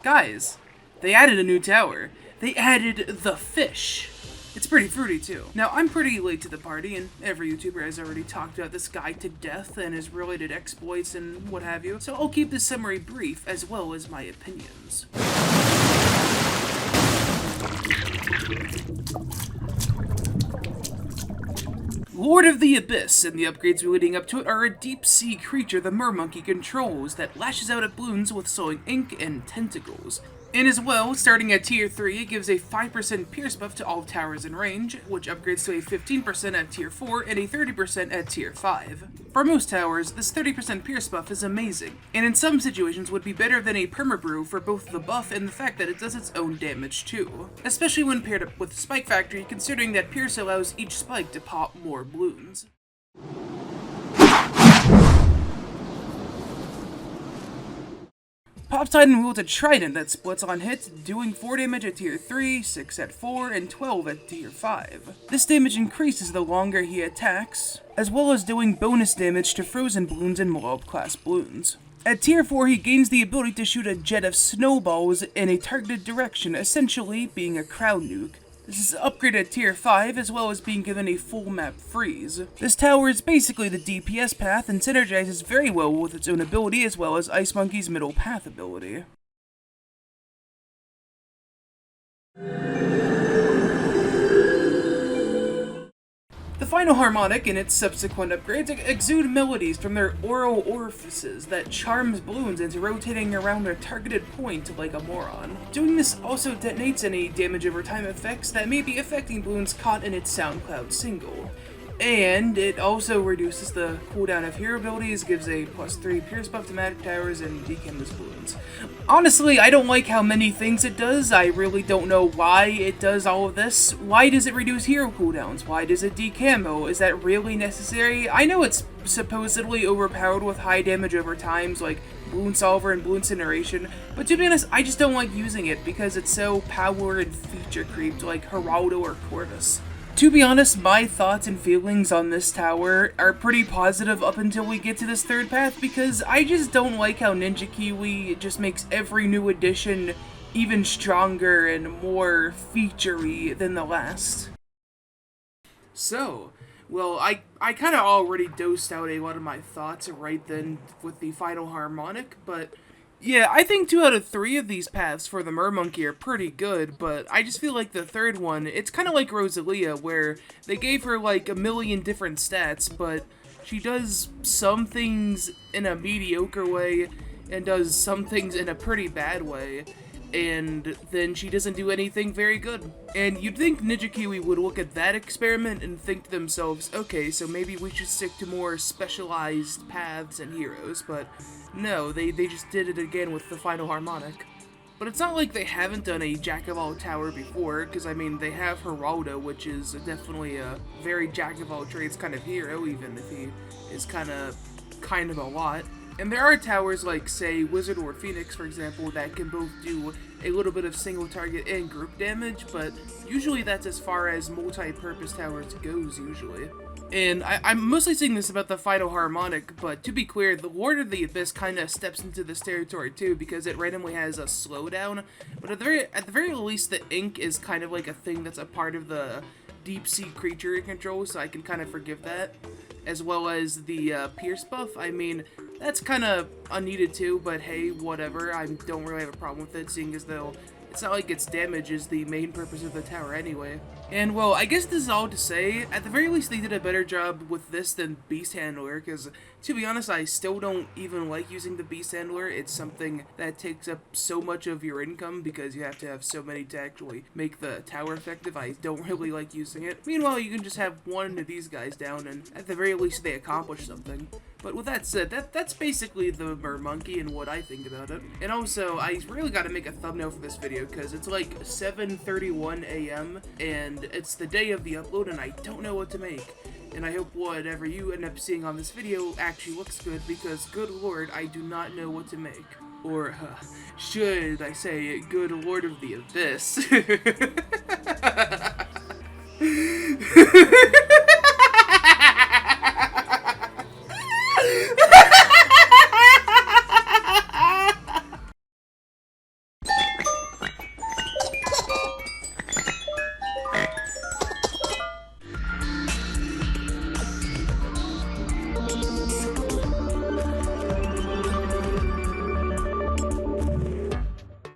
Guys, they added a new tower. They added the fish. It's pretty fruity too. Now, I'm pretty late to the party, and every YouTuber has already talked about this guy to death and his related exploits and what have you, so I'll keep this summary brief as well as my opinions. Lord of the Abyss and the upgrades leading up to it are a deep-sea creature the mermonkey controls that lashes out at Bloons with sowing ink and tentacles. And as well, starting at tier 3, it gives a 5% pierce buff to all towers in range, which upgrades to a 15% at tier 4 and a 30% at tier 5. For most towers, this 30% pierce buff is amazing, and in some situations would be better than a permabrew for both the buff and the fact that it does its own damage too. Especially when paired up with Spike Factory, considering that pierce allows each spike to pop more Bloons. Pop Titan wields a trident that splits on hits, doing 4 damage at tier 3, 6 at 4, and 12 at tier 5. This damage increases the longer he attacks, as well as doing bonus damage to frozen Bloons and Mob class Bloons. At tier 4, he gains the ability to shoot a jet of snowballs in a targeted direction, essentially being a crowd nuke. This is upgraded at tier 5, as well as being given a full map freeze. This tower is basically the DPS path and synergizes very well with its own ability as well as Ice Monkey's middle path ability. The final harmonic and its subsequent upgrades exude melodies from their oral orifices that charms Bloons into rotating around a targeted point like a moron. Doing this also detonates any damage over time effects that may be affecting Bloons caught in its SoundCloud single. And it also reduces the cooldown of hero abilities, gives a +3 pierce buff to magic towers, and decams Bloons. Honestly, I don't like how many things it does. I really don't know why it does all of this. Why does it reduce hero cooldowns? Why does it decamo? Is that really necessary? I know it's supposedly overpowered with high damage over times, like Bloon Solver and Bloon Incineration, but to be honest, I just don't like using it because it's so power and feature creeped like Geraldo or Corvus. To be honest, my thoughts and feelings on this tower are pretty positive up until we get to this third path, because I just don't like how Ninja Kiwi just makes every new addition even stronger and more featurey than the last. So, well, I kind of already dosed out a lot of my thoughts right then with the final harmonic, but yeah, I think 2 out of 3 of these paths for the Mermonkey are pretty good, but I just feel like the third one, it's kind of like Rosalia, where they gave her like a million different stats, but she does some things in a mediocre way, and does some things in a pretty bad way, and then she doesn't do anything very good. And you'd think Ninja Kiwi would look at that experiment and think to themselves, okay, so maybe we should stick to more specialized paths and heroes, but no, they just did it again with the final harmonic. But it's not like they haven't done a jack-of-all tower before, because I mean, they have Geraldo, which is definitely a very jack-of-all-trades kind of hero, even if he is kind of a lot. And there are towers like, say, Wizard or Phoenix, for example, that can both do a little bit of single target and group damage, but usually that's as far as multi-purpose towers goes, usually. And I'm mostly saying this about the final harmonic, but to be clear, the Lord of the Abyss kind of steps into this territory too, because it randomly has a slowdown, but at the very least, the ink is kind of like a thing that's a part of the deep sea creature it controls, so I can kind of forgive that. As well as the pierce buff. I mean, that's kind of unneeded too, but hey, whatever. I don't really have a problem with it, seeing as though it's not like its damage is the main purpose of the tower anyway. And well, I guess this is all to say, at the very least they did a better job with this than Beast Handler, because to be honest, I still don't even like using the Beast Handler. It's something that takes up so much of your income because you have to have so many to actually make the tower effective. I don't really like using it. Meanwhile, you can just have one of these guys down and at the very least they accomplish something. But with that said, that's basically the Mermonkey and what I think about it. And also, I really gotta make a thumbnail for this video because it's like 7:31 a.m. and it's the day of the upload and I don't know what to make. And I hope whatever you end up seeing on this video actually looks good, because good lord, I do not know what to make. Or, should I say, good lord of the abyss.